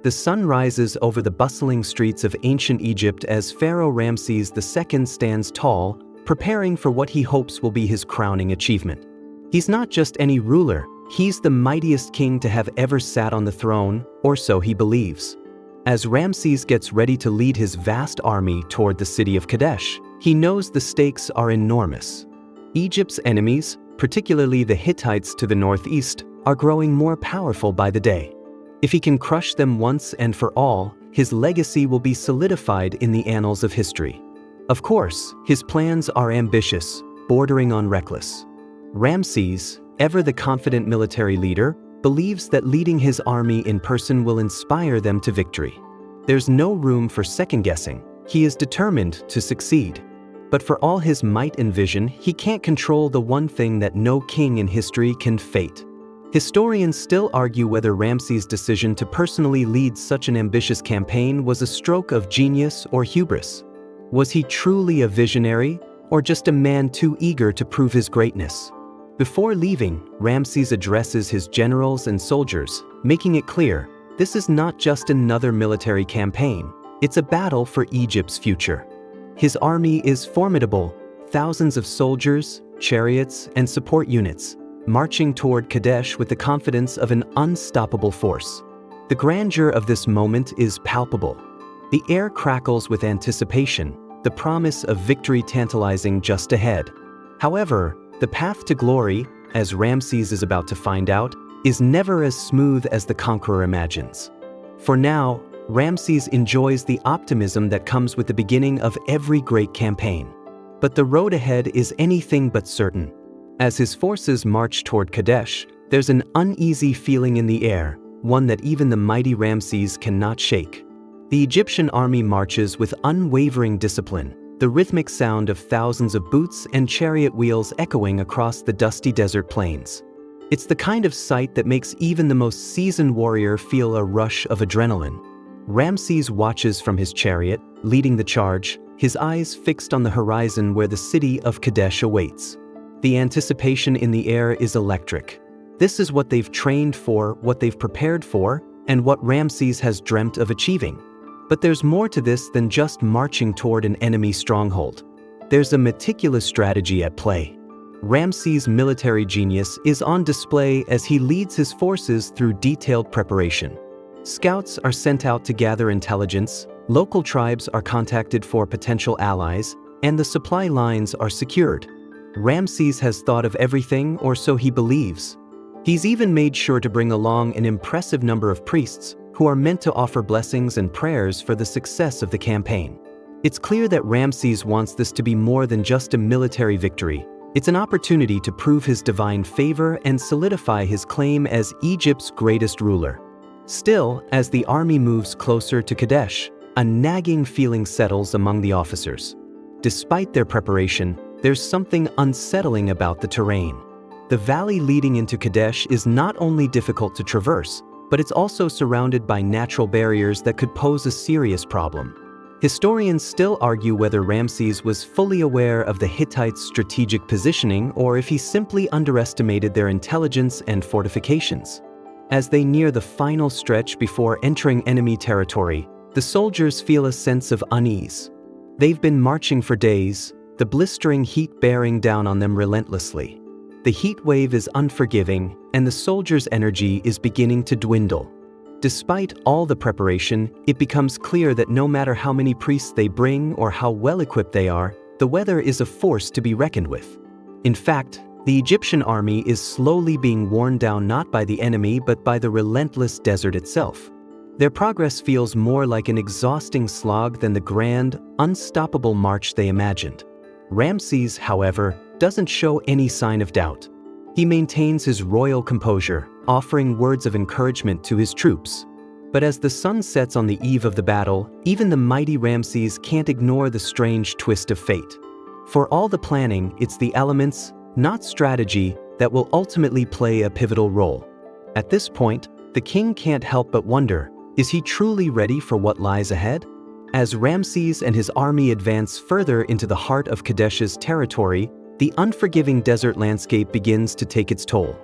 The sun rises over the bustling streets of ancient Egypt as Pharaoh Ramses II stands tall, preparing for what he hopes will be his crowning achievement. He's not just any ruler, he's the mightiest king to have ever sat on the throne, or so he believes. As Ramses gets ready to lead his vast army toward the city of Kadesh, he knows the stakes are enormous. Egypt's enemies, particularly the Hittites to the northeast, are growing more powerful by the day. If he can crush them once and for all, his legacy will be solidified in the annals of history. Of course, his plans are ambitious, bordering on reckless. Ramses, ever the confident military leader, believes that leading his army in person will inspire them to victory. There's no room for second-guessing. He is determined to succeed. But for all his might and vision, he can't control the one thing that no king in history can: fate. Historians still argue whether Ramses' decision to personally lead such an ambitious campaign was a stroke of genius or hubris. Was he truly a visionary, or just a man too eager to prove his greatness? Before leaving, Ramses addresses his generals and soldiers, making it clear, this is not just another military campaign, it's a battle for Egypt's future. His army is formidable, thousands of soldiers, chariots, and support units, marching toward Kadesh with the confidence of an unstoppable force. The grandeur of this moment is palpable. The air crackles with anticipation, the promise of victory tantalizing just ahead. However, the path to glory, as Ramses is about to find out, is never as smooth as the conqueror imagines. For now, Ramses enjoys the optimism that comes with the beginning of every great campaign. But the road ahead is anything but certain. As his forces march toward Kadesh, there's an uneasy feeling in the air, one that even the mighty Ramses cannot shake. The Egyptian army marches with unwavering discipline, the rhythmic sound of thousands of boots and chariot wheels echoing across the dusty desert plains. It's the kind of sight that makes even the most seasoned warrior feel a rush of adrenaline. Ramses watches from his chariot, leading the charge, his eyes fixed on the horizon where the city of Kadesh awaits. The anticipation in the air is electric. This is what they've trained for, what they've prepared for, and what Ramses has dreamt of achieving. But there's more to this than just marching toward an enemy stronghold. There's a meticulous strategy at play. Ramses' military genius is on display as he leads his forces through detailed preparation. Scouts are sent out to gather intelligence, local tribes are contacted for potential allies, and the supply lines are secured. Ramses has thought of everything, or so he believes. He's even made sure to bring along an impressive number of priests who are meant to offer blessings and prayers for the success of the campaign. It's clear that Ramses wants this to be more than just a military victory. It's an opportunity to prove his divine favor and solidify his claim as Egypt's greatest ruler. Still, as the army moves closer to Kadesh, a nagging feeling settles among the officers. Despite their preparation, there's something unsettling about the terrain. The valley leading into Kadesh is not only difficult to traverse, but it's also surrounded by natural barriers that could pose a serious problem. Historians still argue whether Ramses was fully aware of the Hittites' strategic positioning or if he simply underestimated their intelligence and fortifications. As they near the final stretch before entering enemy territory, the soldiers feel a sense of unease. They've been marching for days, the blistering heat bearing down on them relentlessly. The heat wave is unforgiving, and the soldiers' energy is beginning to dwindle. Despite all the preparation, it becomes clear that no matter how many priests they bring or how well equipped they are, the weather is a force to be reckoned with. In fact, the Egyptian army is slowly being worn down not by the enemy but by the relentless desert itself. Their progress feels more like an exhausting slog than the grand, unstoppable march they imagined. Ramses, however, doesn't show any sign of doubt. He maintains his royal composure, offering words of encouragement to his troops. But as the sun sets on the eve of the battle, even the mighty Ramses can't ignore the strange twist of fate. For all the planning, it's the elements, not strategy, that will ultimately play a pivotal role. At this point, the king can't help but wonder, is he truly ready for what lies ahead? As Ramses and his army advance further into the heart of Kadesh's territory, the unforgiving desert landscape begins to take its toll.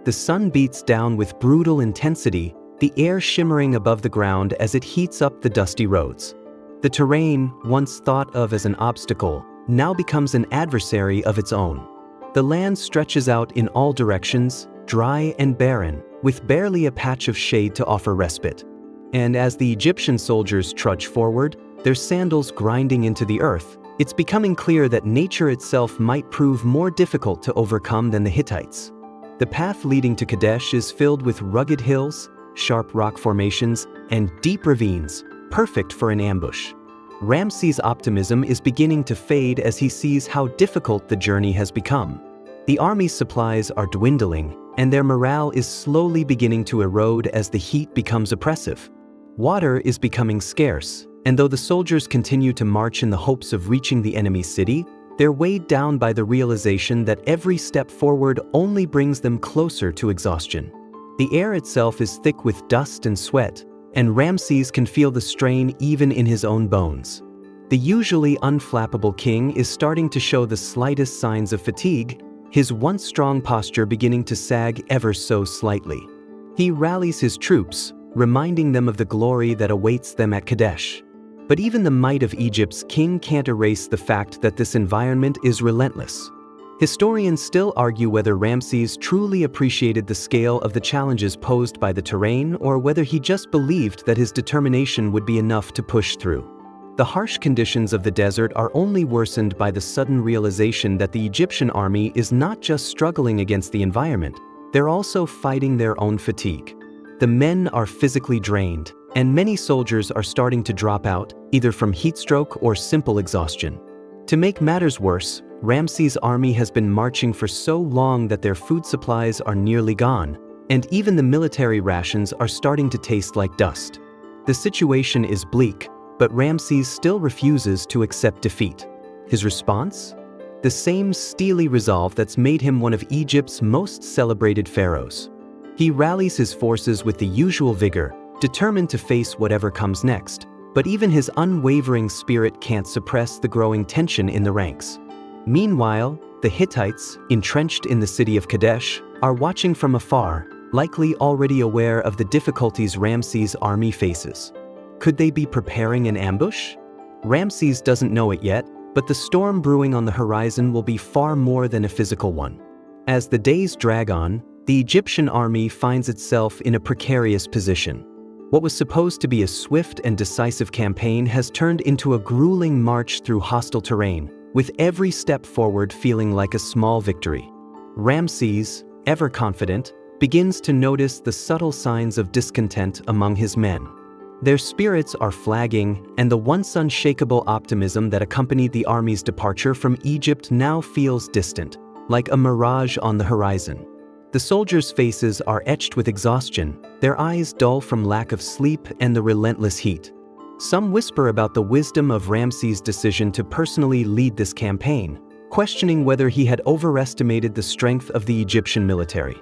The sun beats down with brutal intensity, the air shimmering above the ground as it heats up the dusty roads. The terrain, once thought of as an obstacle, now becomes an adversary of its own. The land stretches out in all directions, dry and barren, with barely a patch of shade to offer respite. And as the Egyptian soldiers trudge forward, their sandals grinding into the earth, it's becoming clear that nature itself might prove more difficult to overcome than the Hittites. The path leading to Kadesh is filled with rugged hills, sharp rock formations, and deep ravines, perfect for an ambush. Ramses' optimism is beginning to fade as he sees how difficult the journey has become. The army's supplies are dwindling, and their morale is slowly beginning to erode as the heat becomes oppressive. Water is becoming scarce, and though the soldiers continue to march in the hopes of reaching the enemy's city, they're weighed down by the realization that every step forward only brings them closer to exhaustion. The air itself is thick with dust and sweat, and Ramses can feel the strain even in his own bones. The usually unflappable king is starting to show the slightest signs of fatigue, his once strong posture beginning to sag ever so slightly. He rallies his troops, reminding them of the glory that awaits them at Kadesh. But even the might of Egypt's king can't erase the fact that this environment is relentless. Historians still argue whether Ramses truly appreciated the scale of the challenges posed by the terrain or whether he just believed that his determination would be enough to push through. The harsh conditions of the desert are only worsened by the sudden realization that the Egyptian army is not just struggling against the environment, they're also fighting their own fatigue. The men are physically drained, and many soldiers are starting to drop out, either from heatstroke or simple exhaustion. To make matters worse, Ramses' army has been marching for so long that their food supplies are nearly gone, and even the military rations are starting to taste like dust. The situation is bleak, but Ramses still refuses to accept defeat. His response? The same steely resolve that's made him one of Egypt's most celebrated pharaohs. He rallies his forces with the usual vigor, determined to face whatever comes next, but even his unwavering spirit can't suppress the growing tension in the ranks. Meanwhile, the Hittites, entrenched in the city of Kadesh, are watching from afar, likely already aware of the difficulties Ramses' army faces. Could they be preparing an ambush? Ramses doesn't know it yet, but the storm brewing on the horizon will be far more than a physical one. As the days drag on, the Egyptian army finds itself in a precarious position. What was supposed to be a swift and decisive campaign has turned into a grueling march through hostile terrain, with every step forward feeling like a small victory. Ramses, ever confident, begins to notice the subtle signs of discontent among his men. Their spirits are flagging, and the once unshakable optimism that accompanied the army's departure from Egypt now feels distant, like a mirage on the horizon. The soldiers' faces are etched with exhaustion, their eyes dull from lack of sleep and the relentless heat. Some whisper about the wisdom of Ramses' decision to personally lead this campaign, questioning whether he had overestimated the strength of the Egyptian military.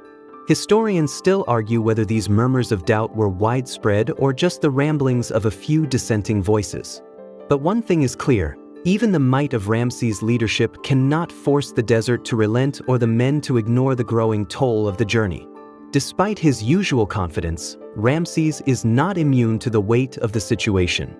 Historians still argue whether these murmurs of doubt were widespread or just the ramblings of a few dissenting voices. But one thing is clear, even the might of Ramses' leadership cannot force the desert to relent or the men to ignore the growing toll of the journey. Despite his usual confidence, Ramses is not immune to the weight of the situation.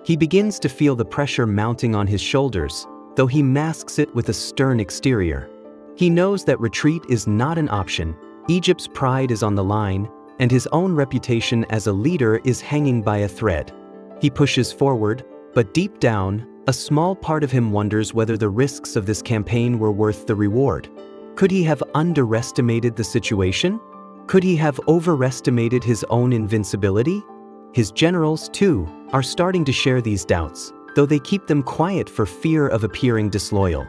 He begins to feel the pressure mounting on his shoulders, though he masks it with a stern exterior. He knows that retreat is not an option, Egypt's pride is on the line, and his own reputation as a leader is hanging by a thread. He pushes forward, but deep down, a small part of him wonders whether the risks of this campaign were worth the reward. Could he have underestimated the situation? Could he have overestimated his own invincibility? His generals, too, are starting to share these doubts, though they keep them quiet for fear of appearing disloyal.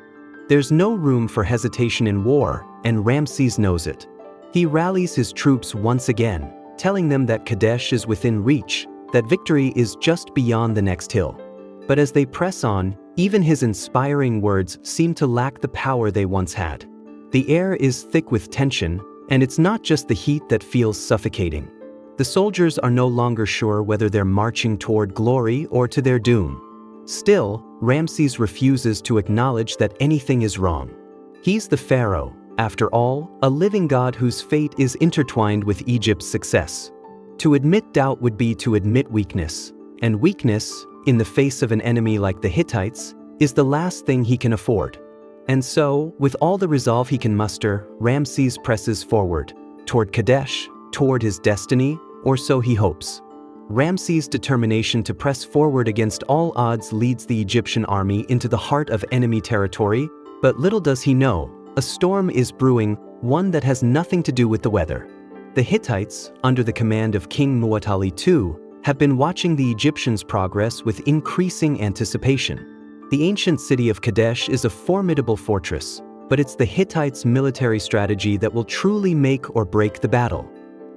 There's no room for hesitation in war, and Ramses knows it. He rallies his troops once again, telling them that Kadesh is within reach, that victory is just beyond the next hill. But as they press on, even his inspiring words seem to lack the power they once had. The air is thick with tension, and it's not just the heat that feels suffocating. The soldiers are no longer sure whether they're marching toward glory or to their doom. Still, Ramses refuses to acknowledge that anything is wrong. He's the pharaoh, after all, a living god whose fate is intertwined with Egypt's success. To admit doubt would be to admit weakness, and weakness, in the face of an enemy like the Hittites, is the last thing he can afford. And so, with all the resolve he can muster, Ramses presses forward, toward Kadesh, toward his destiny, or so he hopes. Ramses' determination to press forward against all odds leads the Egyptian army into the heart of enemy territory, but little does he know, a storm is brewing, one that has nothing to do with the weather. The Hittites, under the command of King Muwatalli II, have been watching the Egyptians' progress with increasing anticipation. The ancient city of Kadesh is a formidable fortress, but it's the Hittites' military strategy that will truly make or break the battle.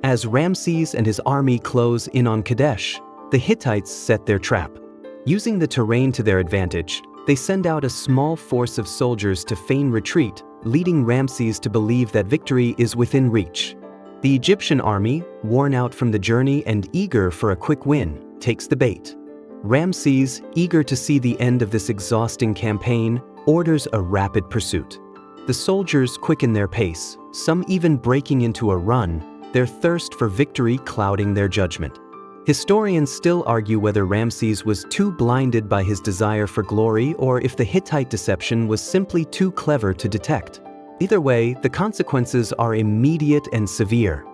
As Ramses and his army close in on Kadesh, the Hittites set their trap. Using the terrain to their advantage, they send out a small force of soldiers to feign retreat, leading Ramses to believe that victory is within reach. The Egyptian army, worn out from the journey and eager for a quick win, takes the bait. Ramses, eager to see the end of this exhausting campaign, orders a rapid pursuit. The soldiers quicken their pace, some even breaking into a run, their thirst for victory clouding their judgment. Historians still argue whether Ramses was too blinded by his desire for glory or if the Hittite deception was simply too clever to detect. Either way, the consequences are immediate and severe.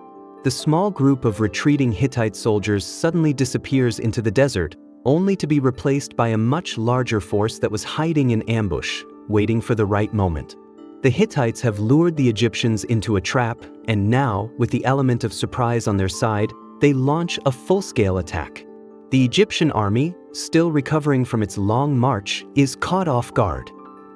The small group of retreating Hittite soldiers suddenly disappears into the desert, only to be replaced by a much larger force that was hiding in ambush, waiting for the right moment. The Hittites have lured the Egyptians into a trap, and now, with the element of surprise on their side, they launch a full-scale attack. The Egyptian army, still recovering from its long march, is caught off guard.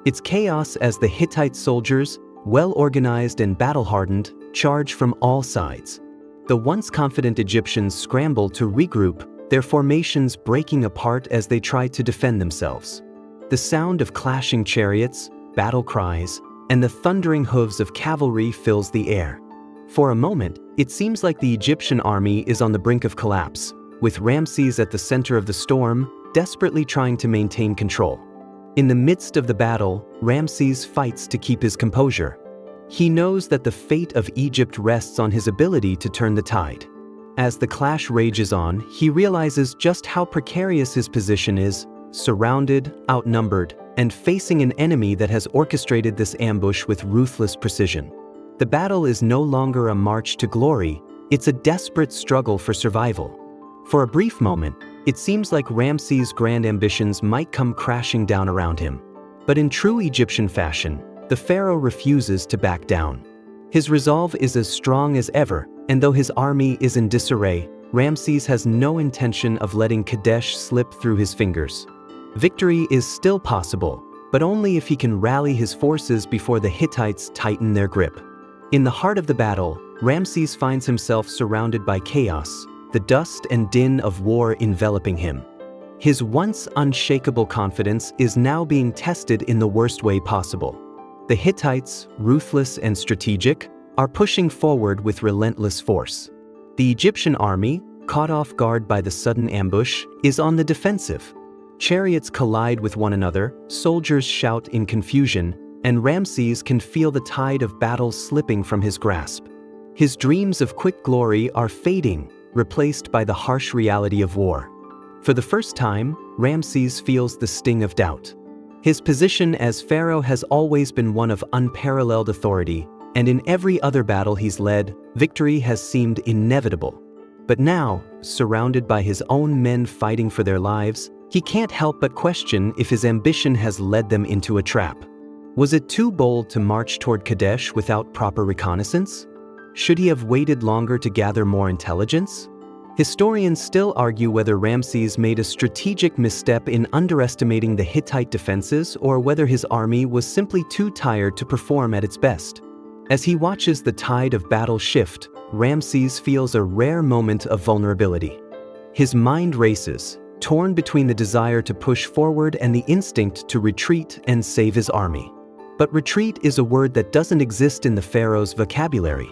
It's chaos as the Hittite soldiers, well-organized and battle-hardened, charge from all sides. The once confident Egyptians scramble to regroup, their formations breaking apart as they try to defend themselves. The sound of clashing chariots, battle cries, and the thundering hooves of cavalry fills the air. For a moment, it seems like the Egyptian army is on the brink of collapse, with Ramses at the center of the storm, desperately trying to maintain control. In the midst of the battle, Ramses fights to keep his composure. He knows that the fate of Egypt rests on his ability to turn the tide. As the clash rages on, he realizes just how precarious his position is, surrounded, outnumbered, and facing an enemy that has orchestrated this ambush with ruthless precision. The battle is no longer a march to glory, it's a desperate struggle for survival. For a brief moment, it seems like Ramses' grand ambitions might come crashing down around him. But in true Egyptian fashion, the pharaoh refuses to back down. His resolve is as strong as ever, and though his army is in disarray, Ramses has no intention of letting Kadesh slip through his fingers. Victory is still possible, but only if he can rally his forces before the Hittites tighten their grip. In the heart of the battle, Ramses finds himself surrounded by chaos, the dust and din of war enveloping him. His once unshakable confidence is now being tested in the worst way possible. The Hittites, ruthless and strategic, are pushing forward with relentless force. The Egyptian army, caught off guard by the sudden ambush, is on the defensive. Chariots collide with one another, soldiers shout in confusion, and Ramses can feel the tide of battle slipping from his grasp. His dreams of quick glory are fading, replaced by the harsh reality of war. For the first time, Ramses feels the sting of doubt. His position as pharaoh has always been one of unparalleled authority, and in every other battle he's led, victory has seemed inevitable. But now, surrounded by his own men fighting for their lives, he can't help but question if his ambition has led them into a trap. Was it too bold to march toward Kadesh without proper reconnaissance? Should he have waited longer to gather more intelligence? Historians still argue whether Ramses made a strategic misstep in underestimating the Hittite defenses or whether his army was simply too tired to perform at its best. As he watches the tide of battle shift, Ramses feels a rare moment of vulnerability. His mind races, torn between the desire to push forward and the instinct to retreat and save his army. But retreat is a word that doesn't exist in the pharaoh's vocabulary.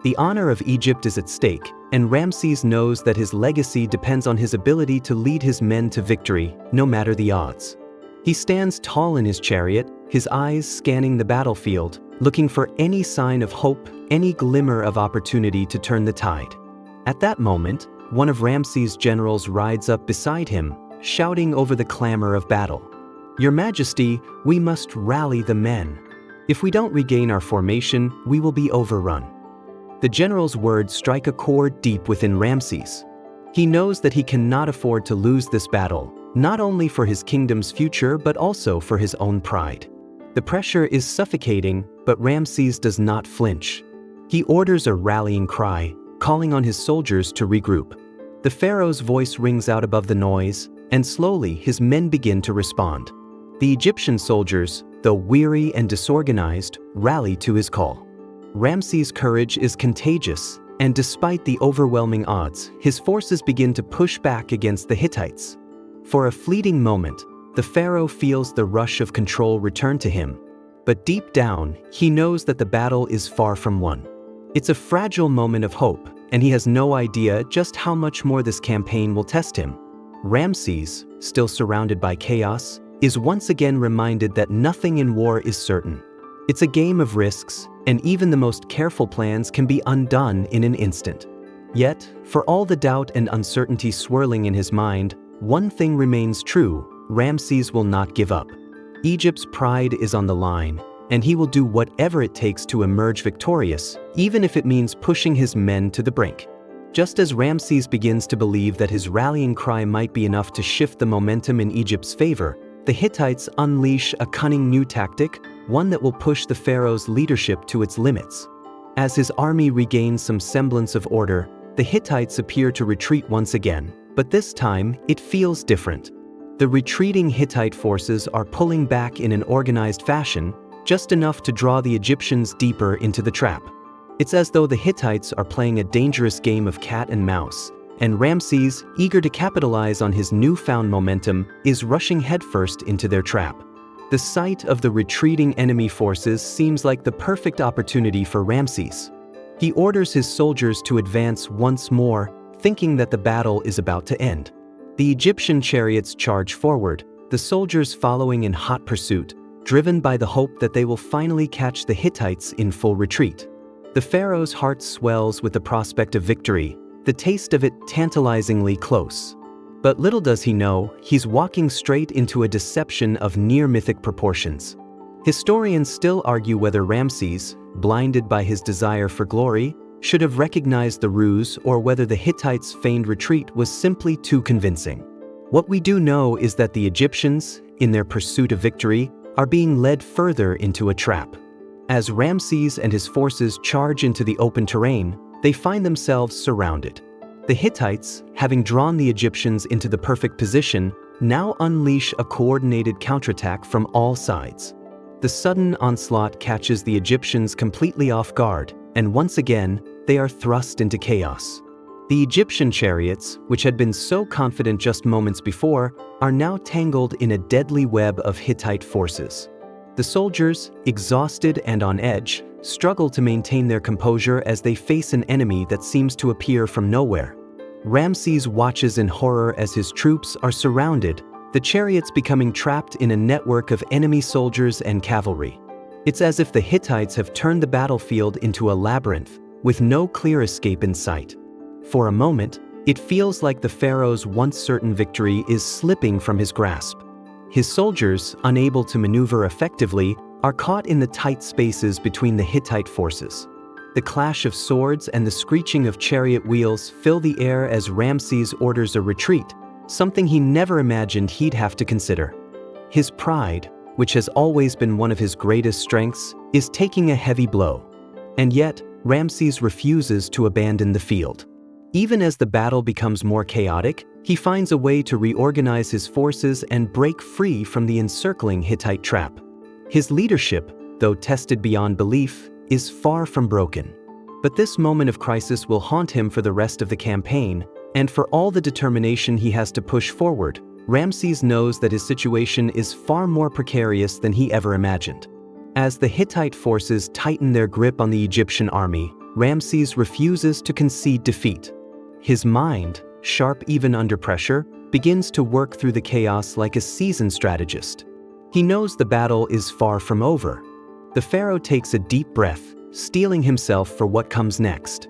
The honor of Egypt is at stake, and Ramses knows that his legacy depends on his ability to lead his men to victory, no matter the odds. He stands tall in his chariot, his eyes scanning the battlefield, looking for any sign of hope, any glimmer of opportunity to turn the tide. At that moment, one of Ramses' generals rides up beside him, shouting over the clamor of battle. "Your Majesty, we must rally the men. If we don't regain our formation, we will be overrun." The general's words strike a chord deep within Ramses. He knows that he cannot afford to lose this battle, not only for his kingdom's future but also for his own pride. The pressure is suffocating, but Ramses does not flinch. He orders a rallying cry, calling on his soldiers to regroup. The pharaoh's voice rings out above the noise, and slowly his men begin to respond. The Egyptian soldiers, though weary and disorganized, rally to his call. Ramses' courage is contagious, and despite the overwhelming odds, his forces begin to push back against the Hittites. For a fleeting moment, the pharaoh feels the rush of control return to him, but deep down, he knows that the battle is far from won. It's a fragile moment of hope, and he has no idea just how much more this campaign will test him. Ramses, still surrounded by chaos, is once again reminded that nothing in war is certain. It's a game of risks, and even the most careful plans can be undone in an instant. Yet, for all the doubt and uncertainty swirling in his mind, one thing remains true: Ramses will not give up. Egypt's pride is on the line, and he will do whatever it takes to emerge victorious, even if it means pushing his men to the brink. Just as Ramses begins to believe that his rallying cry might be enough to shift the momentum in Egypt's favor, the Hittites unleash a cunning new tactic, one that will push the pharaoh's leadership to its limits. As his army regains some semblance of order, the Hittites appear to retreat once again, but this time it feels different. The retreating Hittite forces are pulling back in an organized fashion, just enough to draw the Egyptians deeper into the trap. It's as though the Hittites are playing a dangerous game of cat and mouse, and Ramses, eager to capitalize on his newfound momentum, is rushing headfirst into their trap. The sight of the retreating enemy forces seems like the perfect opportunity for Ramses. He orders his soldiers to advance once more, thinking that the battle is about to end. The Egyptian chariots charge forward, the soldiers following in hot pursuit, driven by the hope that they will finally catch the Hittites in full retreat. The pharaoh's heart swells with the prospect of victory, the taste of it tantalizingly close. But little does he know, he's walking straight into a deception of near-mythic proportions. Historians still argue whether Ramses, blinded by his desire for glory, should have recognized the ruse or whether the Hittites' feigned retreat was simply too convincing. What we do know is that the Egyptians, in their pursuit of victory, are being led further into a trap. As Ramses and his forces charge into the open terrain, they find themselves surrounded. The Hittites, having drawn the Egyptians into the perfect position, now unleash a coordinated counterattack from all sides. The sudden onslaught catches the Egyptians completely off guard, and once again, they are thrust into chaos. The Egyptian chariots, which had been so confident just moments before, are now tangled in a deadly web of Hittite forces. The soldiers, exhausted and on edge, struggle to maintain their composure as they face an enemy that seems to appear from nowhere. Ramses watches in horror as his troops are surrounded, the chariots becoming trapped in a network of enemy soldiers and cavalry. It's as if the Hittites have turned the battlefield into a labyrinth, with no clear escape in sight. For a moment, it feels like the pharaoh's once certain victory is slipping from his grasp. His soldiers, unable to maneuver effectively, are caught in the tight spaces between the Hittite forces. The clash of swords and the screeching of chariot wheels fill the air as Ramses orders a retreat, something he never imagined he'd have to consider. His pride, which has always been one of his greatest strengths, is taking a heavy blow. And yet, Ramses refuses to abandon the field. Even as the battle becomes more chaotic, he finds a way to reorganize his forces and break free from the encircling Hittite trap. His leadership, though tested beyond belief, is far from broken. But this moment of crisis will haunt him for the rest of the campaign, and for all the determination he has to push forward, Ramses knows that his situation is far more precarious than he ever imagined. As the Hittite forces tighten their grip on the Egyptian army, Ramses refuses to concede defeat. His mind, sharp even under pressure, begins to work through the chaos like a seasoned strategist. He knows the battle is far from over. The pharaoh takes a deep breath, steeling himself for what comes next.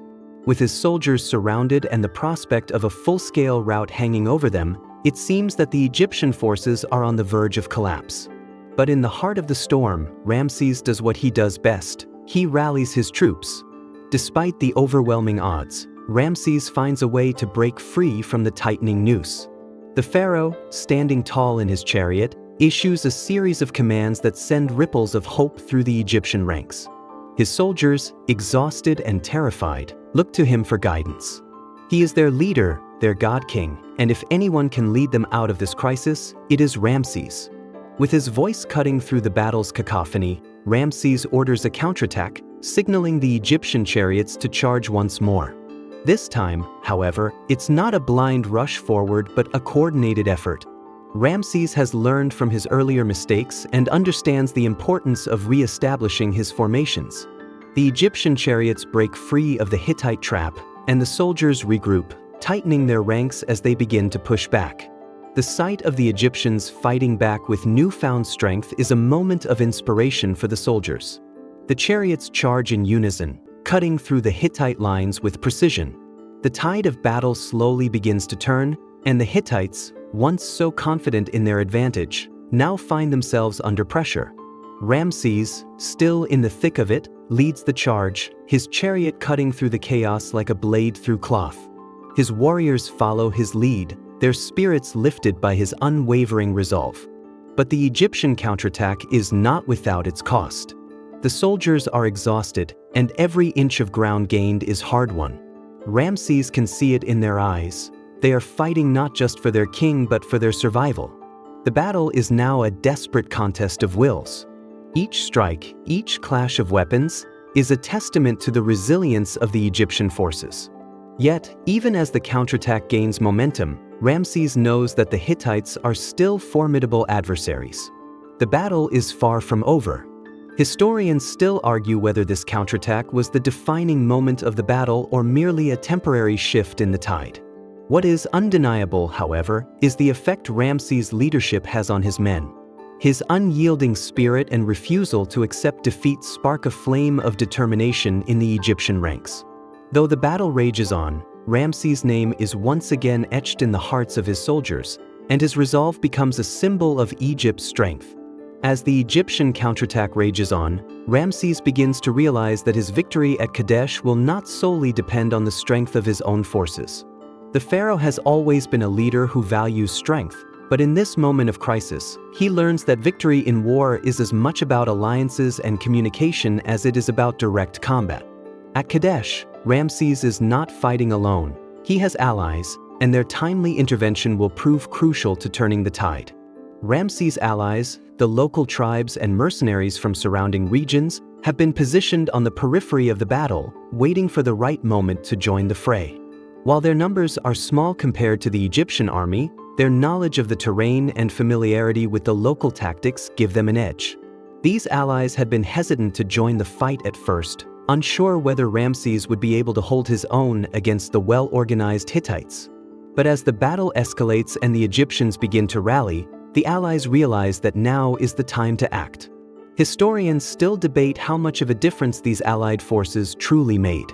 With his soldiers surrounded and the prospect of a full-scale rout hanging over them, it seems that the Egyptian forces are on the verge of collapse. But in the heart of the storm, Ramses does what he does best. He rallies his troops. Despite the overwhelming odds, Ramses finds a way to break free from the tightening noose. The pharaoh, standing tall in his chariot, issues a series of commands that send ripples of hope through the Egyptian ranks. His soldiers, exhausted and terrified, look to him for guidance. He is their leader, their god-king, and if anyone can lead them out of this crisis, it is Ramses. With his voice cutting through the battle's cacophony, Ramses orders a counterattack, signaling the Egyptian chariots to charge once more. This time, however, it's not a blind rush forward but a coordinated effort. Ramses has learned from his earlier mistakes and understands the importance of re-establishing his formations. The Egyptian chariots break free of the Hittite trap, and the soldiers regroup, tightening their ranks as they begin to push back. The sight of the Egyptians fighting back with newfound strength is a moment of inspiration for the soldiers. The chariots charge in unison, cutting through the Hittite lines with precision. The tide of battle slowly begins to turn, and the Hittites, once so confident in their advantage, now find themselves under pressure. Ramses, still in the thick of it, leads the charge, his chariot cutting through the chaos like a blade through cloth. His warriors follow his lead, their spirits lifted by his unwavering resolve. But the Egyptian counterattack is not without its cost. The soldiers are exhausted, and every inch of ground gained is hard-won. Ramses can see it in their eyes. They are fighting not just for their king but for their survival. The battle is now a desperate contest of wills. Each strike, each clash of weapons, is a testament to the resilience of the Egyptian forces. Yet, even as the counterattack gains momentum, Ramses knows that the Hittites are still formidable adversaries. The battle is far from over. Historians still argue whether this counterattack was the defining moment of the battle or merely a temporary shift in the tide. What is undeniable, however, is the effect Ramses' leadership has on his men. His unyielding spirit and refusal to accept defeat spark a flame of determination in the Egyptian ranks. Though the battle rages on, Ramses' name is once again etched in the hearts of his soldiers, and his resolve becomes a symbol of Egypt's strength. As the Egyptian counterattack rages on, Ramses begins to realize that his victory at Kadesh will not solely depend on the strength of his own forces. The pharaoh has always been a leader who values strength, but in this moment of crisis, he learns that victory in war is as much about alliances and communication as it is about direct combat. At Kadesh, Ramses is not fighting alone. He has allies, and their timely intervention will prove crucial to turning the tide. Ramses' allies, the local tribes and mercenaries from surrounding regions, have been positioned on the periphery of the battle, waiting for the right moment to join the fray. While their numbers are small compared to the Egyptian army, their knowledge of the terrain and familiarity with the local tactics give them an edge. These allies had been hesitant to join the fight at first, unsure whether Ramses would be able to hold his own against the well-organized Hittites. But as the battle escalates and the Egyptians begin to rally, the allies realize that now is the time to act. Historians still debate how much of a difference these allied forces truly made.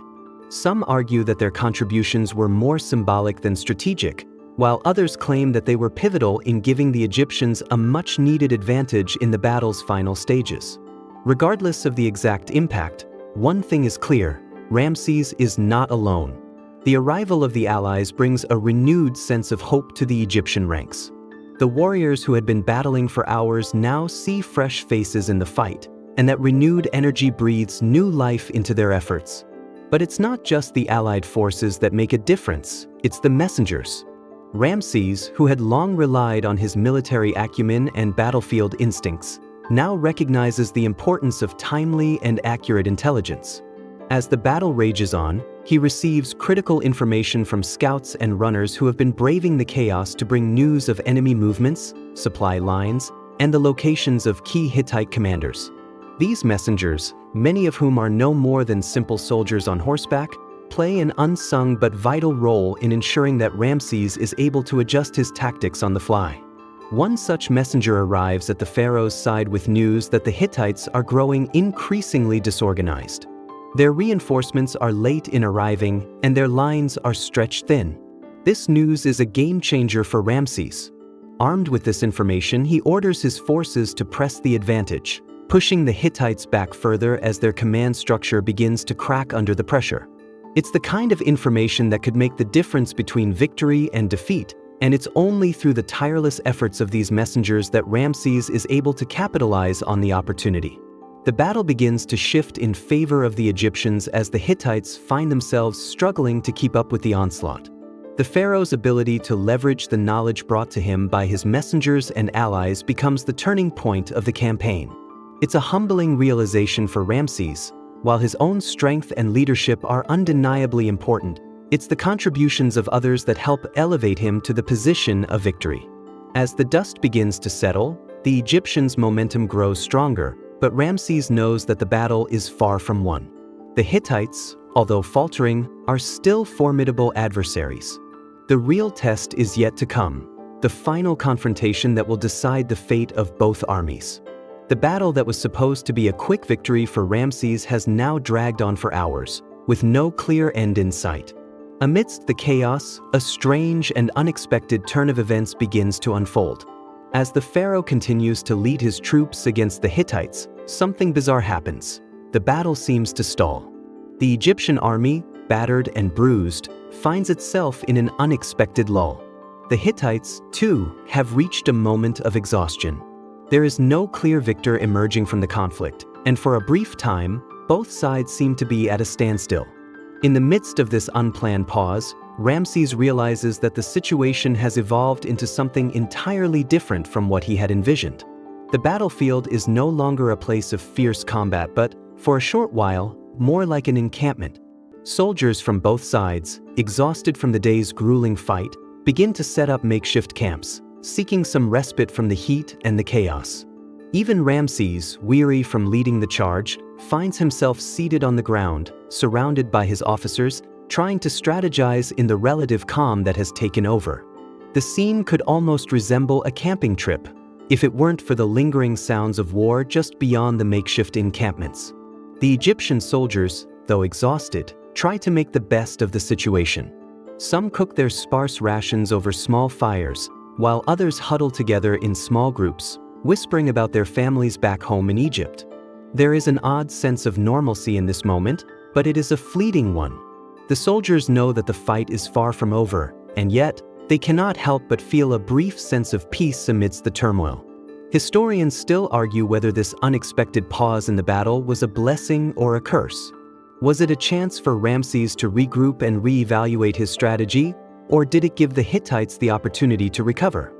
Some argue that their contributions were more symbolic than strategic, while others claim that they were pivotal in giving the Egyptians a much-needed advantage in the battle's final stages. Regardless of the exact impact, one thing is clear: Ramses is not alone. The arrival of the allies brings a renewed sense of hope to the Egyptian ranks. The warriors who had been battling for hours now see fresh faces in the fight, and that renewed energy breathes new life into their efforts. But it's not just the allied forces that make a difference, it's the messengers. Ramses, who had long relied on his military acumen and battlefield instincts, now recognizes the importance of timely and accurate intelligence. As the battle rages on, he receives critical information from scouts and runners who have been braving the chaos to bring news of enemy movements, supply lines, and the locations of key Hittite commanders. These messengers, many of whom are no more than simple soldiers on horseback, play an unsung but vital role in ensuring that Ramses is able to adjust his tactics on the fly. One such messenger arrives at the pharaoh's side with news that the Hittites are growing increasingly disorganized. Their reinforcements are late in arriving, and their lines are stretched thin. This news is a game-changer for Ramses. Armed with this information, he orders his forces to press the advantage, pushing the Hittites back further as their command structure begins to crack under the pressure. It's the kind of information that could make the difference between victory and defeat, and it's only through the tireless efforts of these messengers that Ramses is able to capitalize on the opportunity. The battle begins to shift in favor of the Egyptians as the Hittites find themselves struggling to keep up with the onslaught. The pharaoh's ability to leverage the knowledge brought to him by his messengers and allies becomes the turning point of the campaign. It's a humbling realization for Ramses. While his own strength and leadership are undeniably important, it's the contributions of others that help elevate him to the position of victory. As the dust begins to settle, the Egyptians' momentum grows stronger, but Ramses knows that the battle is far from won. The Hittites, although faltering, are still formidable adversaries. The real test is yet to come, the final confrontation that will decide the fate of both armies. The battle that was supposed to be a quick victory for Ramses has now dragged on for hours, with no clear end in sight. Amidst the chaos, a strange and unexpected turn of events begins to unfold. As the pharaoh continues to lead his troops against the Hittites, something bizarre happens. The battle seems to stall. The Egyptian army, battered and bruised, finds itself in an unexpected lull. The Hittites, too, have reached a moment of exhaustion. There is no clear victor emerging from the conflict, and for a brief time, both sides seem to be at a standstill. In the midst of this unplanned pause, Ramses realizes that the situation has evolved into something entirely different from what he had envisioned. The battlefield is no longer a place of fierce combat, but, for a short while, more like an encampment. Soldiers from both sides, exhausted from the day's grueling fight, begin to set up makeshift camps, seeking some respite from the heat and the chaos. Even Ramses, weary from leading the charge, finds himself seated on the ground, surrounded by his officers, trying to strategize in the relative calm that has taken over. The scene could almost resemble a camping trip, if it weren't for the lingering sounds of war just beyond the makeshift encampments. The Egyptian soldiers, though exhausted, try to make the best of the situation. Some cook their sparse rations over small fires, while others huddle together in small groups, whispering about their families back home in Egypt. There is an odd sense of normalcy in this moment, but it is a fleeting one. The soldiers know that the fight is far from over, and yet, they cannot help but feel a brief sense of peace amidst the turmoil. Historians still argue whether this unexpected pause in the battle was a blessing or a curse. Was it a chance for Ramses to regroup and reevaluate his strategy, or did it give the Hittites the opportunity to recover?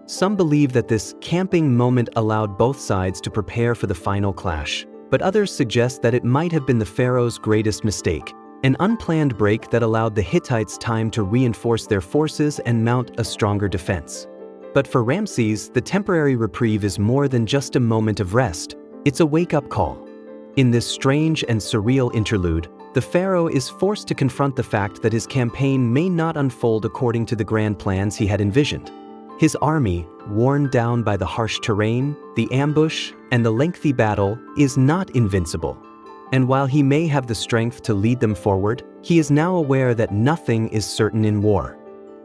Some believe that this camping moment allowed both sides to prepare for the final clash, but others suggest that it might have been the pharaoh's greatest mistake, an unplanned break that allowed the Hittites time to reinforce their forces and mount a stronger defense. But for Ramses, the temporary reprieve is more than just a moment of rest, it's a wake-up call. In this strange and surreal interlude, the pharaoh is forced to confront the fact that his campaign may not unfold according to the grand plans he had envisioned. His army, worn down by the harsh terrain, the ambush, and the lengthy battle, is not invincible. And while he may have the strength to lead them forward, he is now aware that nothing is certain in war.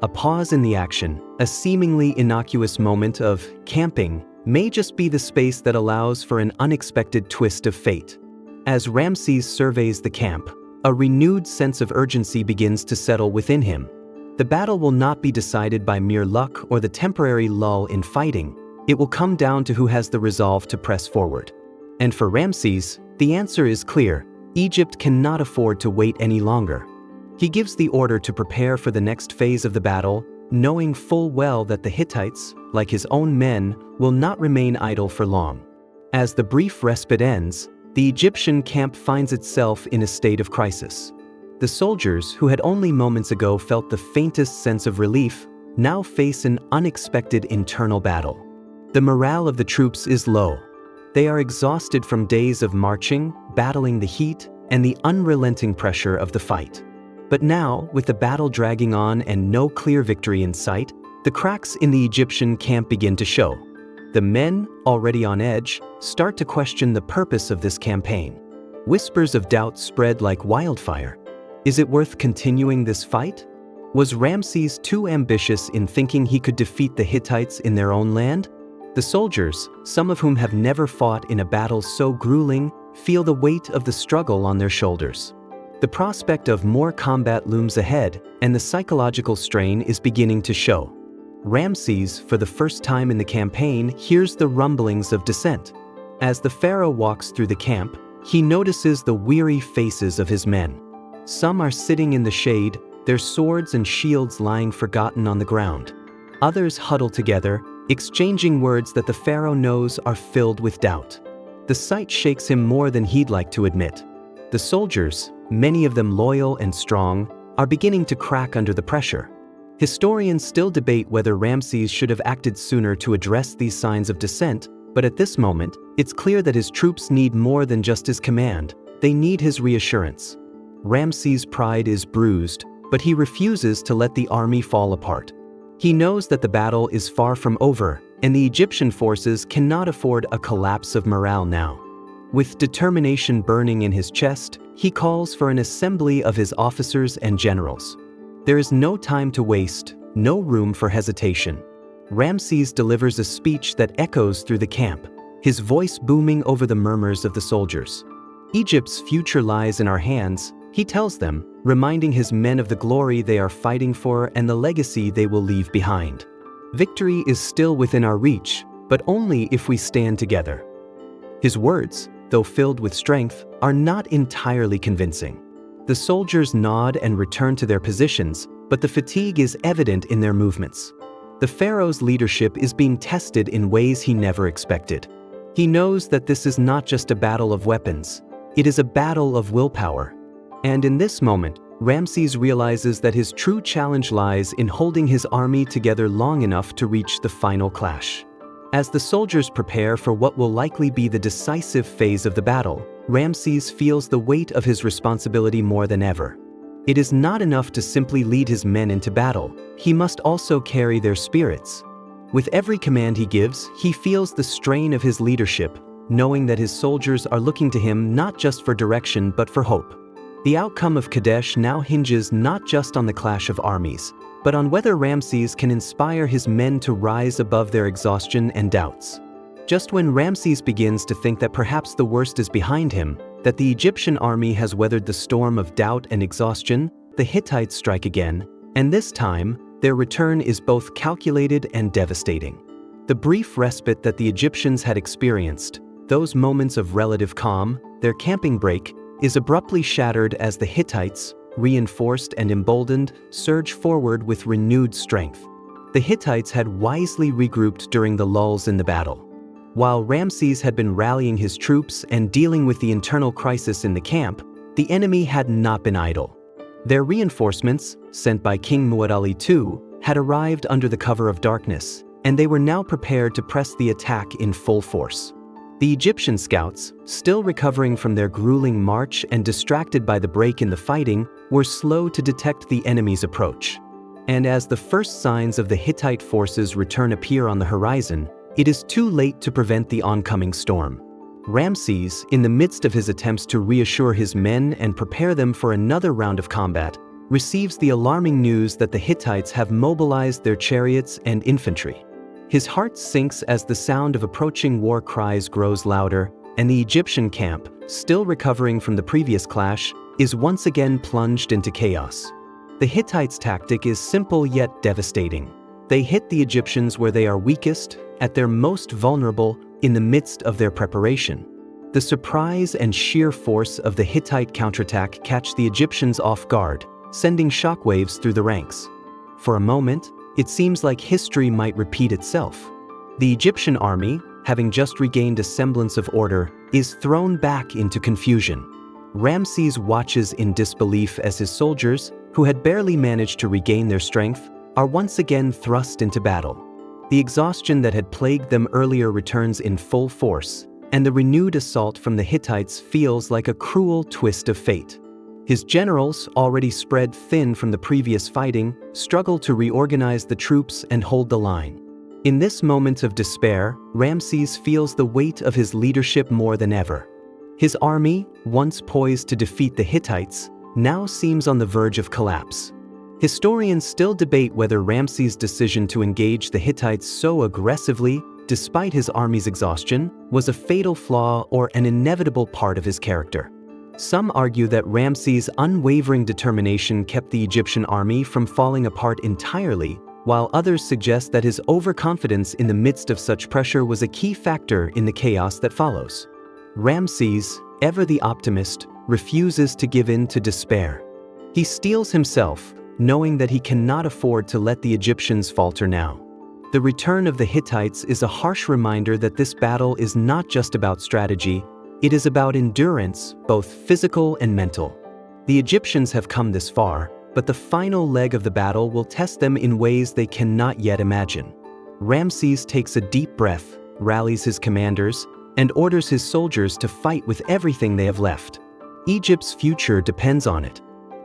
A pause in the action, a seemingly innocuous moment of camping, may just be the space that allows for an unexpected twist of fate. As Ramses surveys the camp, a renewed sense of urgency begins to settle within him. The battle will not be decided by mere luck or the temporary lull in fighting. It will come down to who has the resolve to press forward. And for Ramses, the answer is clear. Egypt cannot afford to wait any longer. He gives the order to prepare for the next phase of the battle, knowing full well that the Hittites, like his own men, will not remain idle for long. As the brief respite ends, the Egyptian camp finds itself in a state of crisis. The soldiers, who had only moments ago felt the faintest sense of relief, now face an unexpected internal battle. The morale of the troops is low. They are exhausted from days of marching, battling the heat, and the unrelenting pressure of the fight. But now, with the battle dragging on and no clear victory in sight, the cracks in the Egyptian camp begin to show. The men, already on edge, start to question the purpose of this campaign. Whispers of doubt spread like wildfire. Is it worth continuing this fight? Was Ramses too ambitious in thinking he could defeat the Hittites in their own land? The soldiers, some of whom have never fought in a battle so grueling, feel the weight of the struggle on their shoulders. The prospect of more combat looms ahead, and the psychological strain is beginning to show. Ramses, for the first time in the campaign, hears the rumblings of dissent. As the pharaoh walks through the camp, he notices the weary faces of his men. Some are sitting in the shade, their swords and shields lying forgotten on the ground. Others huddle together, exchanging words that the pharaoh knows are filled with doubt. The sight shakes him more than he'd like to admit. The soldiers, many of them loyal and strong, are beginning to crack under the pressure. Historians still debate whether Ramses should have acted sooner to address these signs of dissent, but at this moment, it's clear that his troops need more than just his command. They need his reassurance. Ramses' pride is bruised, but he refuses to let the army fall apart. He knows that the battle is far from over, and the Egyptian forces cannot afford a collapse of morale now. With determination burning in his chest, he calls for an assembly of his officers and generals. There is no time to waste, no room for hesitation. Ramses delivers a speech that echoes through the camp, his voice booming over the murmurs of the soldiers. Egypt's future lies in our hands, he tells them, reminding his men of the glory they are fighting for and the legacy they will leave behind. Victory is still within our reach, but only if we stand together. His words, though filled with strength, are not entirely convincing. The soldiers nod and return to their positions, but the fatigue is evident in their movements. The pharaoh's leadership is being tested in ways he never expected. He knows that this is not just a battle of weapons, it is a battle of willpower. And in this moment, Ramses realizes that his true challenge lies in holding his army together long enough to reach the final clash. As the soldiers prepare for what will likely be the decisive phase of the battle, Ramses feels the weight of his responsibility more than ever. It is not enough to simply lead his men into battle, he must also carry their spirits. With every command he gives, he feels the strain of his leadership, knowing that his soldiers are looking to him not just for direction but for hope. The outcome of Kadesh now hinges not just on the clash of armies, but on whether Ramses can inspire his men to rise above their exhaustion and doubts. Just when Ramses begins to think that perhaps the worst is behind him, that the Egyptian army has weathered the storm of doubt and exhaustion, the Hittites strike again, and this time, their return is both calculated and devastating. The brief respite that the Egyptians had experienced, those moments of relative calm, their camping break, is abruptly shattered as the Hittites, reinforced and emboldened, surge forward with renewed strength. The Hittites had wisely regrouped during the lulls in the battle. While Ramses had been rallying his troops and dealing with the internal crisis in the camp, the enemy had not been idle. Their reinforcements, sent by King Mu'adali II, had arrived under the cover of darkness, and they were now prepared to press the attack in full force. The Egyptian scouts, still recovering from their grueling march and distracted by the break in the fighting, were slow to detect the enemy's approach. And as the first signs of the Hittite forces' return appear on the horizon, it is too late to prevent the oncoming storm. Ramses, in the midst of his attempts to reassure his men and prepare them for another round of combat, receives the alarming news that the Hittites have mobilized their chariots and infantry. His heart sinks as the sound of approaching war cries grows louder, and the Egyptian camp, still recovering from the previous clash, is once again plunged into chaos. The Hittites' tactic is simple yet devastating. They hit the Egyptians where they are weakest, at their most vulnerable, in the midst of their preparation. The surprise and sheer force of the Hittite counterattack catch the Egyptians off guard, sending shockwaves through the ranks. For a moment, it seems like history might repeat itself. The Egyptian army, having just regained a semblance of order, is thrown back into confusion. Ramses watches in disbelief as his soldiers, who had barely managed to regain their strength, are once again thrust into battle. The exhaustion that had plagued them earlier returns in full force, and the renewed assault from the Hittites feels like a cruel twist of fate. His generals, already spread thin from the previous fighting, struggle to reorganize the troops and hold the line. In this moment of despair, Ramses feels the weight of his leadership more than ever. His army, once poised to defeat the Hittites, now seems on the verge of collapse. Historians still debate whether Ramses' decision to engage the Hittites so aggressively, despite his army's exhaustion, was a fatal flaw or an inevitable part of his character. Some argue that Ramses' unwavering determination kept the Egyptian army from falling apart entirely, while others suggest that his overconfidence in the midst of such pressure was a key factor in the chaos that follows. Ramses, ever the optimist, refuses to give in to despair. He steels himself, knowing that he cannot afford to let the Egyptians falter now. The return of the Hittites is a harsh reminder that this battle is not just about strategy, it is about endurance, both physical and mental. The Egyptians have come this far, but the final leg of the battle will test them in ways they cannot yet imagine. Ramses takes a deep breath, rallies his commanders, and orders his soldiers to fight with everything they have left. Egypt's future depends on it.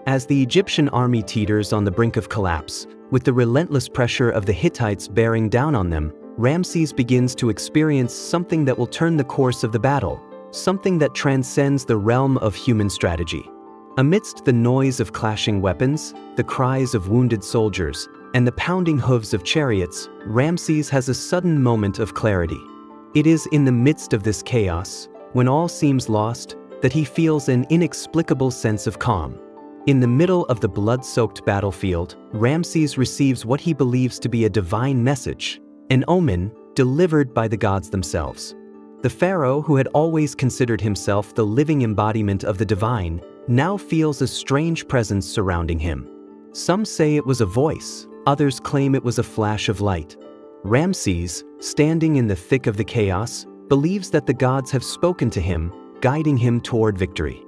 As the Egyptian army teeters on the brink of collapse, with the relentless pressure of the Hittites bearing down on them, Ramses begins to experience something that will turn the course of the battle, something that transcends the realm of human strategy. Amidst the noise of clashing weapons, the cries of wounded soldiers, and the pounding hooves of chariots, Ramses has a sudden moment of clarity. It is in the midst of this chaos, when all seems lost, that he feels an inexplicable sense of calm. In the middle of the blood-soaked battlefield, Ramses receives what he believes to be a divine message, an omen delivered by the gods themselves. The pharaoh, who had always considered himself the living embodiment of the divine, now feels a strange presence surrounding him. Some say it was a voice, others claim it was a flash of light. Ramses, standing in the thick of the chaos, believes that the gods have spoken to him, guiding him toward victory.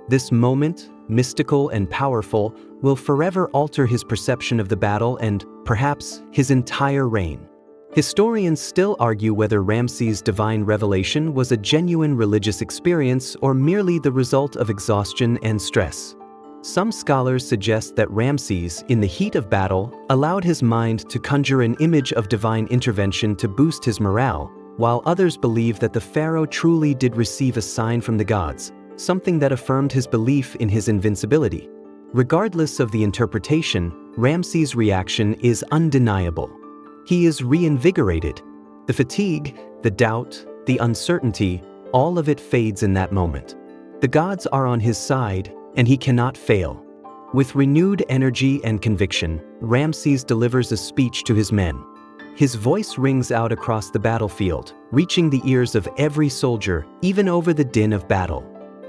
This moment, mystical and powerful, will forever alter his perception of the battle and, perhaps, his entire reign. Historians still argue whether Ramses' divine revelation was a genuine religious experience or merely the result of exhaustion and stress. Some scholars suggest that Ramses, in the heat of battle, allowed his mind to conjure an image of divine intervention to boost his morale, while others believe that the pharaoh truly did receive a sign from the gods, something that affirmed his belief in his invincibility. Regardless of the interpretation, Ramses' reaction is undeniable. He is reinvigorated. The fatigue, the doubt, the uncertainty, all of it fades in that moment. The gods are on his side, and he cannot fail. With renewed energy and conviction, Ramses delivers a speech to his men. His voice rings out across the battlefield, reaching the ears of every soldier, even over the din of battle.